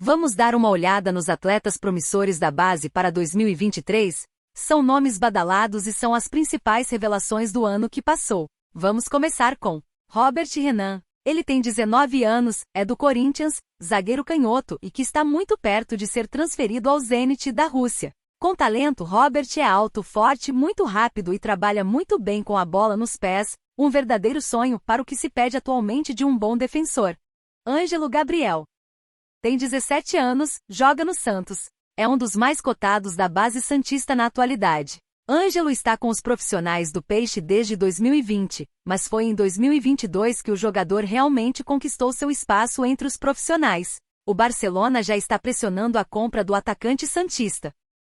Vamos dar uma olhada nos atletas promissores da base para 2023? São nomes badalados e são as principais revelações do ano que passou. Vamos começar com Robert Renan. Ele tem 19 anos, é do Corinthians, zagueiro canhoto e que está muito perto de ser transferido ao Zenit da Rússia. Com talento, Robert é alto, forte, muito rápido e trabalha muito bem com a bola nos pés, um verdadeiro sonho para o que se pede atualmente de um bom defensor. Ângelo Gabriel. Tem 17 anos, joga no Santos. É um dos mais cotados da base santista na atualidade. Ângelo está com os profissionais do Peixe desde 2020, mas foi em 2022 que o jogador realmente conquistou seu espaço entre os profissionais. O Barcelona já está pressionando a compra do atacante santista.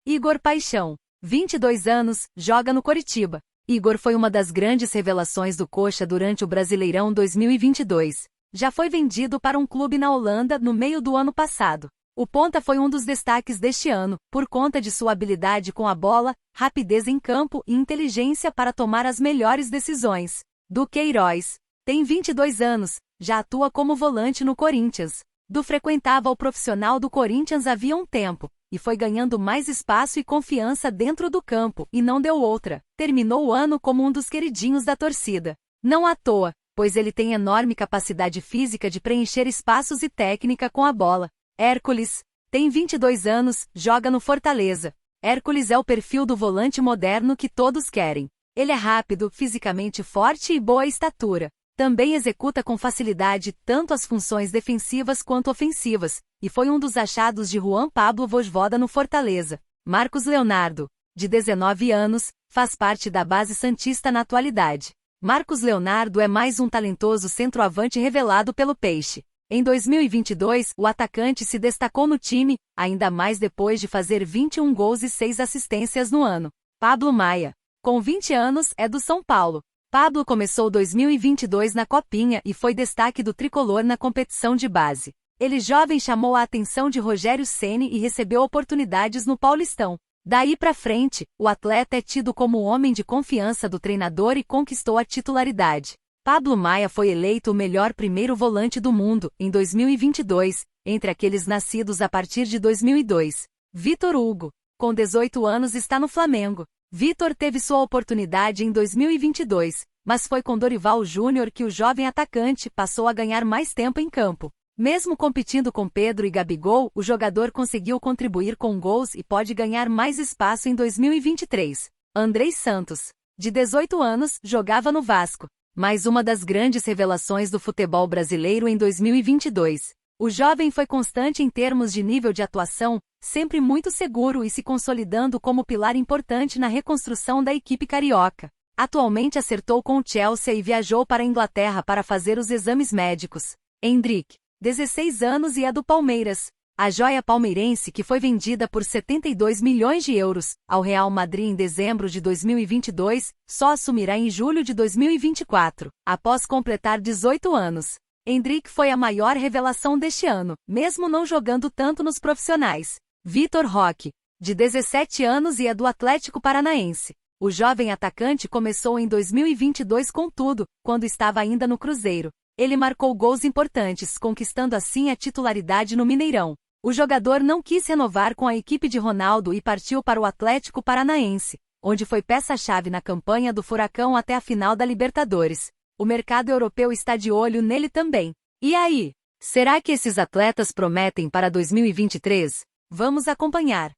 Igor Paixão. 22 anos, joga no Coritiba. Igor foi uma das grandes revelações do Coxa durante o Brasileirão 2022. Já foi vendido para um clube na Holanda no meio do ano passado. O ponta foi um dos destaques deste ano, por conta de sua habilidade com a bola, rapidez em campo e inteligência para tomar as melhores decisões. Duqueiroz. Tem 22 anos, já atua como volante no Corinthians. Frequentava o profissional do Corinthians havia um tempo, e foi ganhando mais espaço e confiança dentro do campo, e não deu outra. Terminou o ano como um dos queridinhos da torcida. Não à toa, pois ele tem enorme capacidade física de preencher espaços e técnica com a bola. Hércules. Tem 22 anos, joga no Fortaleza. Hércules é o perfil do volante moderno que todos querem. Ele é rápido, fisicamente forte e boa estatura. Também executa com facilidade tanto as funções defensivas quanto ofensivas, e foi um dos achados de Juan Pablo Vojvoda no Fortaleza. Marcos Leonardo. De 19 anos, faz parte da base santista na atualidade. Marcos Leonardo é mais um talentoso centroavante revelado pelo Peixe. Em 2022, o atacante se destacou no time, ainda mais depois de fazer 21 gols e 6 assistências no ano. Pablo Maia. Com 20 anos, é do São Paulo. Pablo começou 2022 na Copinha e foi destaque do tricolor na competição de base. Ele jovem chamou a atenção de Rogério Ceni e recebeu oportunidades no Paulistão. Daí pra frente, o atleta é tido como o homem de confiança do treinador e conquistou a titularidade. Pablo Maia foi eleito o melhor primeiro volante do mundo, em 2022, entre aqueles nascidos a partir de 2002. Vitor Hugo. Com 18 anos está no Flamengo. Vitor teve sua oportunidade em 2022, mas foi com Dorival Júnior que o jovem atacante passou a ganhar mais tempo em campo. Mesmo competindo com Pedro e Gabigol, o jogador conseguiu contribuir com gols e pode ganhar mais espaço em 2023. Andrei Santos. De 18 anos, jogava no Vasco. Mais uma das grandes revelações do futebol brasileiro em 2022. O jovem foi constante em termos de nível de atuação, sempre muito seguro e se consolidando como pilar importante na reconstrução da equipe carioca. Atualmente acertou com o Chelsea e viajou para a Inglaterra para fazer os exames médicos. Endrick. 16 anos e é do Palmeiras. A joia palmeirense que foi vendida por 72 milhões de euros ao Real Madrid em dezembro de 2022, só assumirá em julho de 2024, após completar 18 anos. Endrick foi a maior revelação deste ano, mesmo não jogando tanto nos profissionais. Vitor Roque. De 17 anos e é do Atlético Paranaense. O jovem atacante começou em 2022 com tudo, quando estava ainda no Cruzeiro. Ele marcou gols importantes, conquistando assim a titularidade no Mineirão. O jogador não quis renovar com a equipe de Ronaldo e partiu para o Atlético Paranaense, onde foi peça-chave na campanha do Furacão até a final da Libertadores. O mercado europeu está de olho nele também. E aí? Será que esses atletas prometem para 2023? Vamos acompanhar.